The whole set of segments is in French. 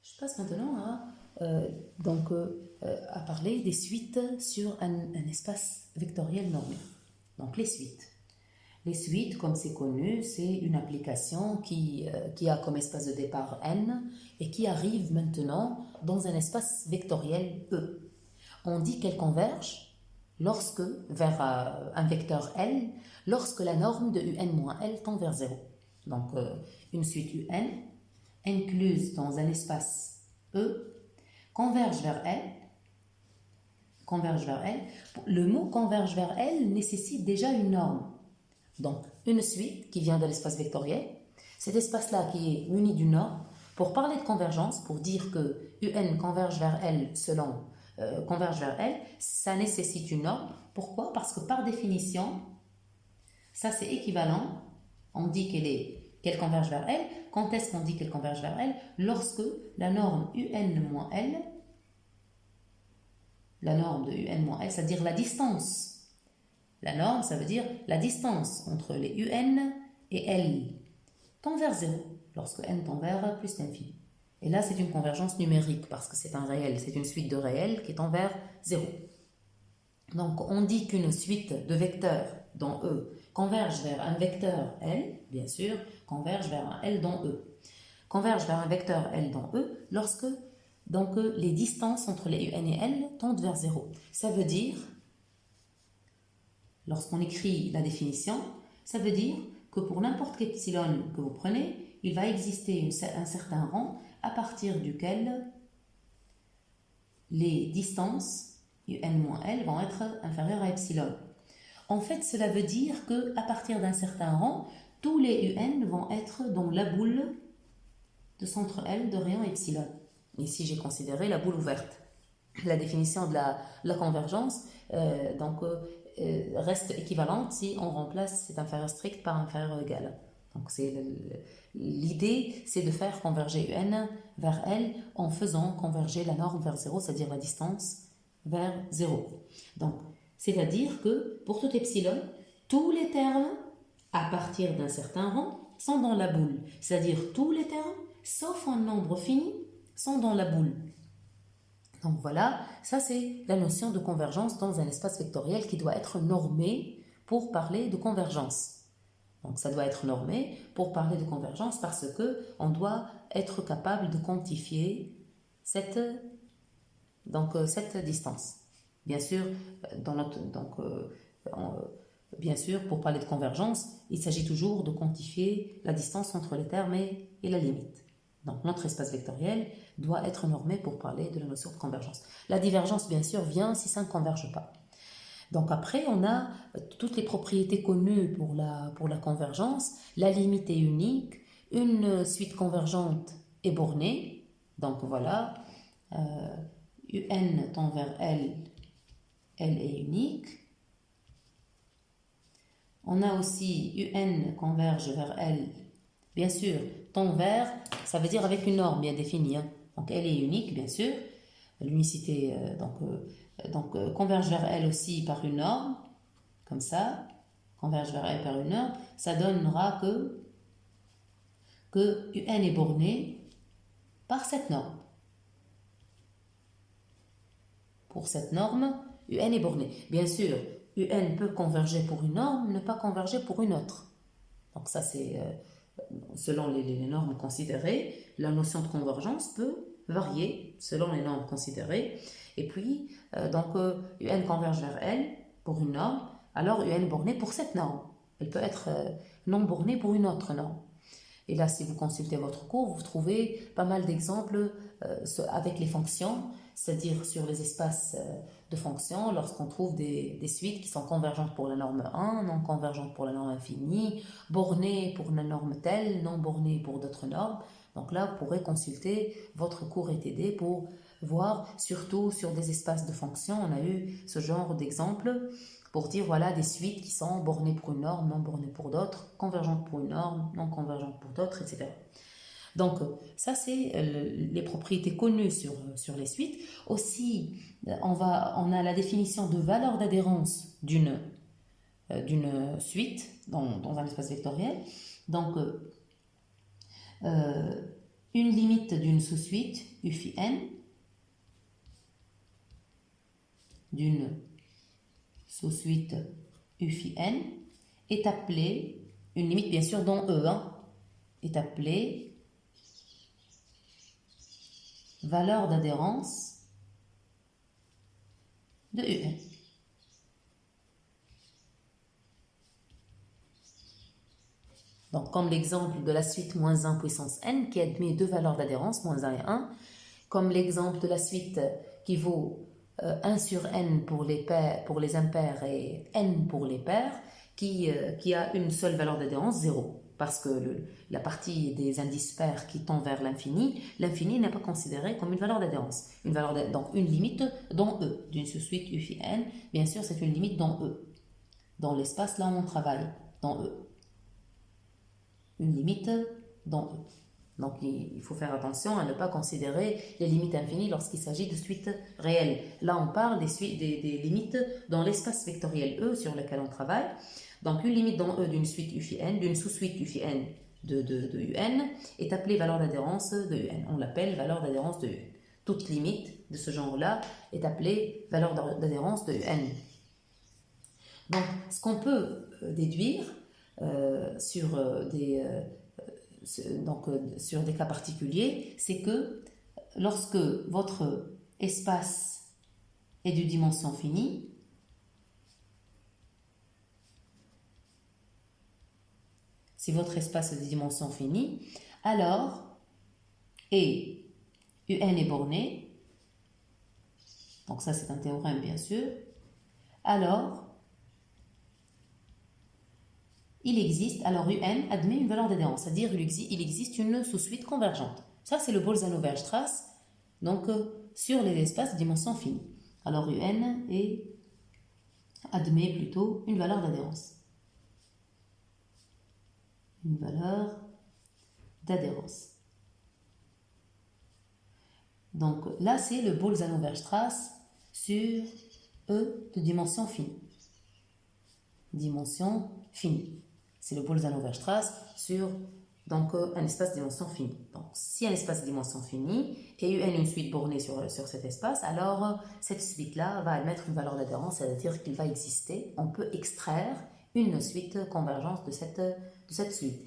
Je passe maintenant à parler des suites sur un espace vectoriel normé. Donc les suites. Les suites, comme c'est connu, c'est une application qui a comme espace de départ n et qui arrive maintenant dans un espace vectoriel E. On dit qu'elle converge vers un vecteur L lorsque la norme de un-L tend vers 0. Donc une suite un incluse dans un espace E converge vers L. Le mot converge vers L nécessite déjà une norme. Donc, une suite qui vient de l'espace vectoriel, cet espace-là qui est muni d'une norme, pour parler de convergence, pour dire que UN converge vers L ça nécessite une norme. Pourquoi? Parce que par définition, ça c'est équivalent, on dit qu'elle converge vers L. Quand est-ce qu'on dit qu'elle converge vers L? Lorsque la norme UN moins L, la norme de UN moins L, c'est-à-dire la distance. La norme, ça veut dire la distance entre les UN et L tend vers 0, lorsque n tend vers plus l'infini. Et là, c'est une convergence numérique, parce que c'est un réel, c'est une suite de réels qui tend vers 0. Donc, on dit qu'une suite de vecteurs dans E converge vers un vecteur L, bien sûr, converge vers un L dans E. Converge vers un vecteur L dans E lorsque les distances entre les UN et L tendent vers 0. Ça veut dire, lorsqu'on écrit la définition, ça veut dire que pour n'importe quel epsilon que vous prenez, il va exister un certain rang à partir duquel les distances UN-L vont être inférieures à epsilon. En fait, cela veut dire qu'à partir d'un certain rang, tous les UN vont être dans la boule de centre L de rayon epsilon. Ici, j'ai considéré la boule ouverte. La définition de la convergence reste équivalente si on remplace cet inférieur strict par inférieur égal. Donc l'idée, c'est de faire converger UN vers L en faisant converger la norme vers 0, c'est-à-dire la distance vers 0. Donc, c'est-à-dire que pour tout epsilon, tous les termes à partir d'un certain rang sont dans la boule. C'est-à-dire tous les termes, sauf un nombre fini, sont dans la boule. Donc voilà, ça c'est la notion de convergence dans un espace vectoriel qui doit être normé pour parler de convergence. Donc ça doit être normé pour parler de convergence parce qu'on doit être capable de quantifier cette distance. Bien sûr, bien sûr, pour parler de convergence, il s'agit toujours de quantifier la distance entre les termes et la limite. Donc notre espace vectoriel doit être normé pour parler de la notion de convergence. La divergence, bien sûr, vient si ça ne converge pas. Donc après, on a toutes les propriétés connues pour la convergence. La limite est unique, une suite convergente est bornée. Donc voilà, UN tend vers L, L est unique. On a aussi UN converge vers L, bien sûr, tend vers, ça veut dire avec une norme bien définie. Donc L est unique, bien sûr. L'unicité, converge vers L aussi par une norme, comme ça, converge vers L par une norme, ça donnera que UN est borné par cette norme. Pour cette norme, UN est borné. Bien sûr, UN peut converger pour une norme, ne pas converger pour une autre. Donc ça, c'est selon les normes considérées, la notion de convergence peut varier selon les normes considérées. Et puis, UN converge vers L pour une norme, alors UN est borné pour cette norme. Elle peut être non bornée pour une autre norme. Et là, si vous consultez votre cours, vous trouvez pas mal d'exemples avec les fonctions, c'est-à-dire sur les espaces de fonctions, lorsqu'on trouve des suites qui sont convergentes pour la norme 1, non convergentes pour la norme infinie, bornées pour une norme telle, non bornées pour d'autres normes. Donc là, vous pourrez consulter votre cours ETD pour voir, surtout sur des espaces de fonctions, on a eu ce genre d'exemple pour dire voilà des suites qui sont bornées pour une norme, non bornées pour d'autres, convergentes pour une norme, non convergentes pour d'autres, etc. Donc ça c'est les propriétés connues sur les suites. Aussi, on a la définition de valeur d'adhérence d'une suite dans un espace vectoriel. Donc une limite d'une sous-suite u phi n, d'une sous-suite u phi n, est appelée, une limite bien sûr dans E, est appelée valeur d'adhérence de un. Donc, comme l'exemple de la suite moins 1 puissance n qui admet deux valeurs d'adhérence, moins 1 et 1, comme l'exemple de la suite qui vaut 1 sur n pour les impairs et n pour les pairs, qui a une seule valeur d'adhérence, 0. Parce que la partie des indices pairs qui tend vers l'infini n'est pas considérée comme une valeur d'adhérence. Donc une limite dans E, d'une sous-suite u phi n, bien sûr c'est une limite dans E, dans l'espace là où on travaille, dans E. Une limite dans E. Donc il faut faire attention à ne pas considérer les limites infinies lorsqu'il s'agit de suites réelles. Là on parle des limites dans l'espace vectoriel E sur lequel on travaille. Donc une limite dans E d'une suite u phi n, d'une sous-suite u phi n de un est appelée valeur d'adhérence de un. On l'appelle valeur d'adhérence de un. Toute limite de ce genre-là est appelée valeur d'adhérence de un. Donc ce qu'on peut déduire sur des cas particuliers, c'est que lorsque votre espace est de dimension finie, si votre espace est de dimension finie, alors, et un est borné, donc ça c'est un théorème bien sûr, alors alors un admet une valeur d'adhérence, c'est-à-dire il existe une sous-suite convergente. Ça c'est le Bolzano-Weierstrass, donc sur les espaces de dimension finie. Alors un admet plutôt une valeur d'adhérence. Une valeur d'adhérence. Donc là, c'est le Bolzano-Weierstrass sur E de dimension finie. Dimension finie. C'est le Bolzano-Weierstrass sur donc, un espace de dimension finie. Donc si un espace de dimension finie et un une suite bornée sur cet espace, alors cette suite-là va admettre une valeur d'adhérence, c'est-à-dire qu'il va exister, on peut extraire une suite convergente de cette suite.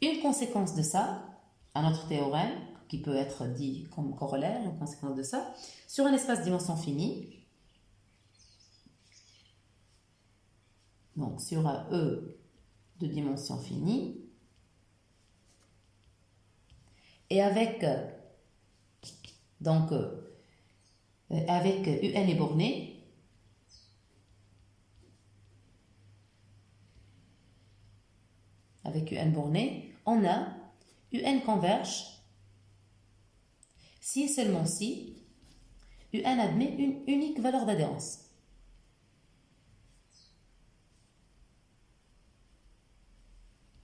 Une conséquence de ça, un autre théorème qui peut être dit comme corollaire, une conséquence de ça, sur un espace de dimension finie, donc sur un E de dimension finie, et avec un est borné, avec un borné, on a un converge si et seulement si un admet une unique valeur d'adhérence.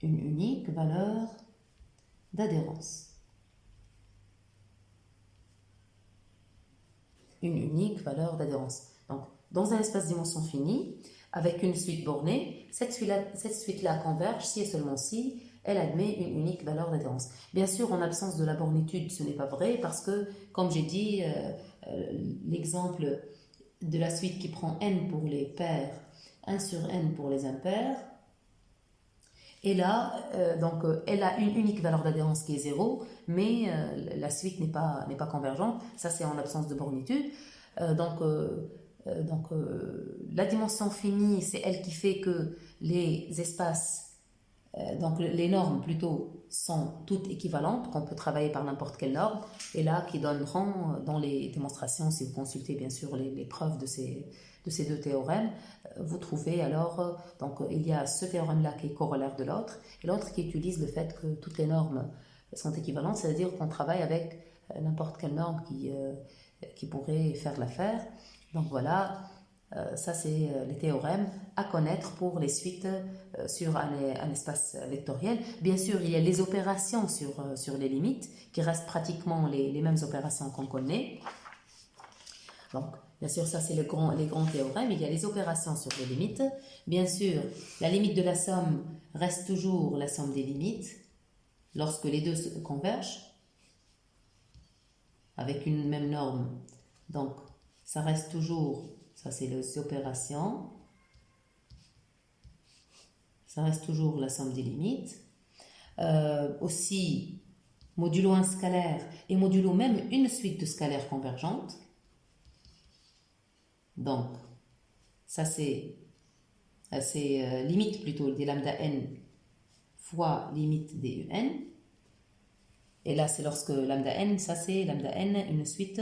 Une unique valeur d'adhérence. Une unique valeur d'adhérence. Donc, dans un espace dimension finie, avec une suite bornée, cette suite-là converge si et seulement si elle admet une unique valeur d'adhérence. Bien sûr, en absence de la bornitude, ce n'est pas vrai parce que, comme j'ai dit, l'exemple de la suite qui prend n pour les pairs, 1 sur n pour les impairs, et là, elle a une unique valeur d'adhérence qui est 0, mais la suite n'est pas convergente. Ça, c'est en absence de bornitude. La dimension finie, c'est elle qui fait que les espaces, les normes plutôt, sont toutes équivalentes, qu'on peut travailler par n'importe quelle norme, et là, qui donneront dans les démonstrations, si vous consultez bien sûr les preuves de ces deux théorèmes, vous trouvez alors, il y a ce théorème-là qui est corollaire de l'autre, et l'autre qui utilise le fait que toutes les normes sont équivalentes, c'est-à-dire qu'on travaille avec n'importe quelle norme qui pourrait faire l'affaire. Donc voilà, ça c'est les théorèmes à connaître pour les suites sur un espace vectoriel. Bien sûr, il y a les opérations sur les limites, qui restent pratiquement les mêmes opérations qu'on connaît. Donc, bien sûr, ça c'est les grands théorèmes. Il y a les opérations sur les limites. Bien sûr, la limite de la somme reste toujours la somme des limites lorsque les deux convergent. avec une même norme. Donc, ça reste toujours, ça c'est les opérations, ça reste toujours la somme des limites. Aussi, modulo un scalaire et modulo même une suite de scalaires convergentes. Donc, ça c'est limite plutôt des lambda n fois limite des un. Et là, c'est lorsque lambda n, ça c'est lambda n, une suite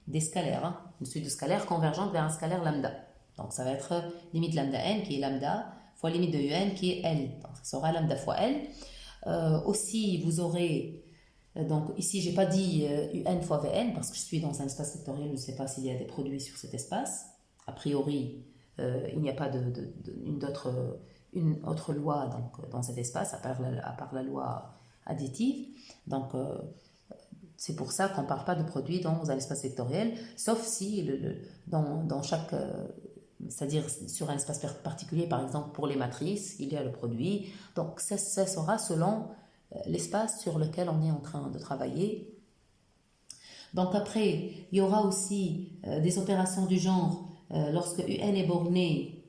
des scalaires, hein, une suite de scalaires convergentes vers un scalaire lambda. Donc, ça va être limite lambda n qui est lambda fois limite de un qui est L. Donc, ça sera lambda fois L. Aussi, vous aurez, donc ici, j'ai pas dit un fois Vn parce que je suis dans un espace vectoriel, je ne sais pas s'il y a des produits sur cet espace. A priori, il n'y a pas une autre loi donc, dans cet espace, à part la loi additive. Donc, c'est pour ça qu'on ne parle pas de produit dans un espace vectoriel, sauf si dans chaque... c'est-à-dire sur un espace particulier, par exemple pour les matrices, il y a le produit. Donc, ça sera selon l'espace sur lequel on est en train de travailler. Donc, après, il y aura aussi des opérations du genre, lorsque un est borné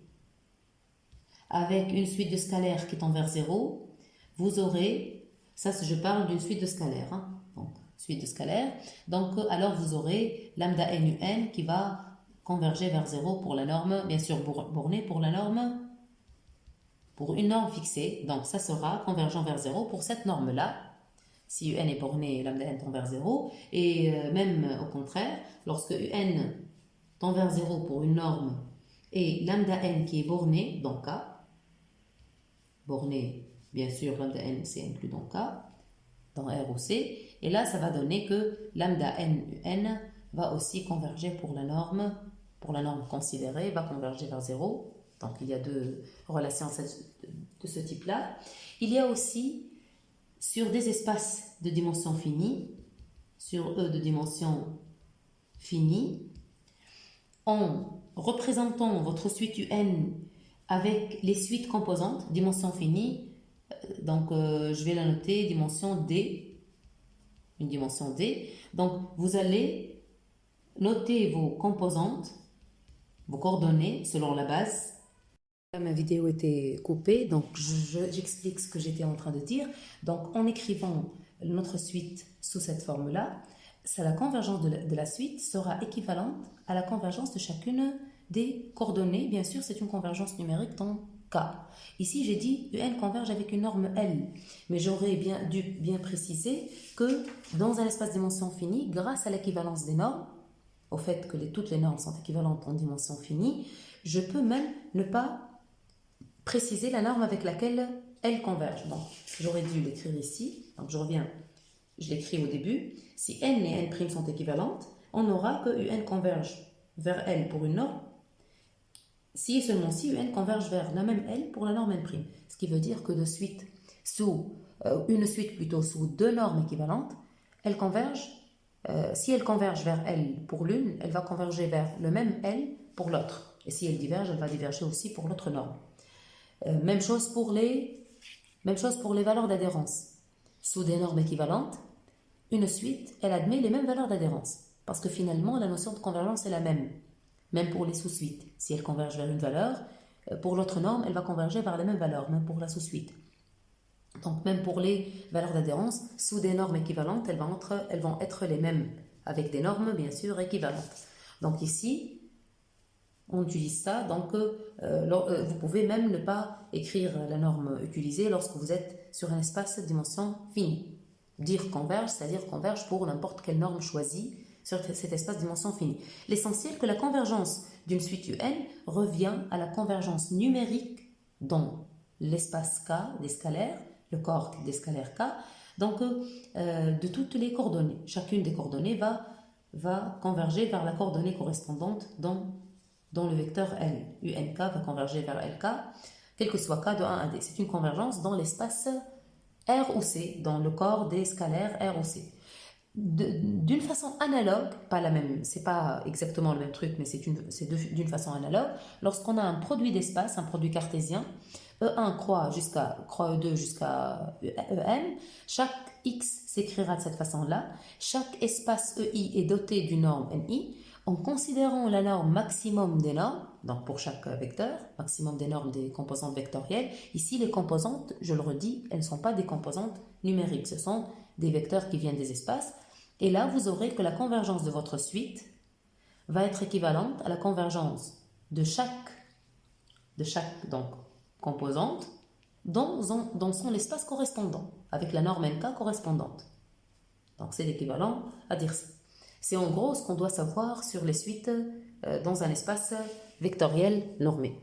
avec une suite de scalaires qui tend vers 0, vous aurez, ça je parle d'une suite de scalaires, hein, donc suite de scalaires, donc alors vous aurez lambda n un qui va converger vers 0 pour la norme, bien sûr bornée pour la norme, pour une norme fixée, donc ça sera convergent vers 0 pour cette norme-là, si un est borné, lambda n tend vers 0, et même au contraire, lorsque un tend vers 0 pour une norme et lambda n qui est borné dans K, borné, bien sûr, lambda n c'est inclus dans K, dans R ou C, et là ça va donner que lambda n un va aussi converger pour la norme considérée, va converger vers 0. Donc il y a deux relations de ce type-là. Il y a aussi sur des espaces de dimension finie, sur E de dimension finie, en représentant votre suite UN avec les suites composantes, dimension finie, donc je vais la noter, dimension D, une dimension D. Donc vous allez noter vos composantes, vos coordonnées selon la base. Là, ma vidéo était coupée, donc j'explique ce que j'étais en train de dire. Donc en écrivant notre suite sous cette forme-là, la convergence de la suite sera équivalente à la convergence de chacune des coordonnées. Bien sûr, c'est une convergence numérique dans K. Ici, j'ai dit UN converge avec une norme L, mais j'aurais dû bien préciser que dans un espace dimension finie, grâce à l'équivalence des normes, au fait que toutes les normes sont équivalentes en dimension finie, je peux même ne pas préciser la norme avec laquelle elles convergent. Donc, j'aurais dû l'écrire ici. Donc, je reviens, je l'écris au début. Si n et n' sont équivalentes, on aura que un converge vers L pour une norme, si et seulement si un converge vers la même L pour la norme n'. Ce qui veut dire que une suite sous deux normes équivalentes, elles convergent. Si elles convergent vers L pour l'une, elle va converger vers le même L pour l'autre. Et si elles divergent, elle va diverger aussi pour l'autre norme. Même chose pour les valeurs d'adhérence. Sous des normes équivalentes, une suite, elle admet les mêmes valeurs d'adhérence. Parce que finalement, la notion de convergence est la même. Même pour les sous-suites. Si elles convergent vers une valeur, pour l'autre norme, elle va converger vers la même valeur, même pour la sous-suite. Donc même pour les valeurs d'adhérence, sous des normes équivalentes, elles vont être les mêmes, avec des normes bien sûr équivalentes. Donc ici, on utilise ça, donc vous pouvez même ne pas écrire la norme utilisée lorsque vous êtes sur un espace de dimension finie. Dire converge, c'est-à-dire converge pour n'importe quelle norme choisie sur cet espace de dimension finie. L'essentiel que la convergence d'une suite UN revient à la convergence numérique dans l'espace K des scalaires, le corps des scalaires K, donc de toutes les coordonnées. Chacune des coordonnées va converger vers la coordonnée correspondante dans le vecteur L. UNK va converger vers LK, quel que soit K de 1 à D. C'est une convergence dans l'espace R ou C, dans le corps des scalaires R ou C. D'une façon analogue, pas la même, c'est pas exactement le même truc, mais c'est d'une façon analogue, lorsqu'on a un produit d'espace, un produit cartésien, E1 croît E2 jusqu'à EM, chaque X s'écrira de cette façon-là. Chaque espace EI est doté d'une norme NI en considérant la norme maximum des normes, donc pour chaque vecteur, maximum des normes des composantes vectorielles. Ici, les composantes, je le redis, elles ne sont pas des composantes numériques, ce sont des vecteurs qui viennent des espaces. Et là, vous aurez que la convergence de votre suite va être équivalente à la convergence de chaque donc, composante dans son espace correspondant, avec la norme NK correspondante. Donc c'est l'équivalent à dire ça. C'est en gros ce qu'on doit savoir sur les suites dans un espace vectoriel normé.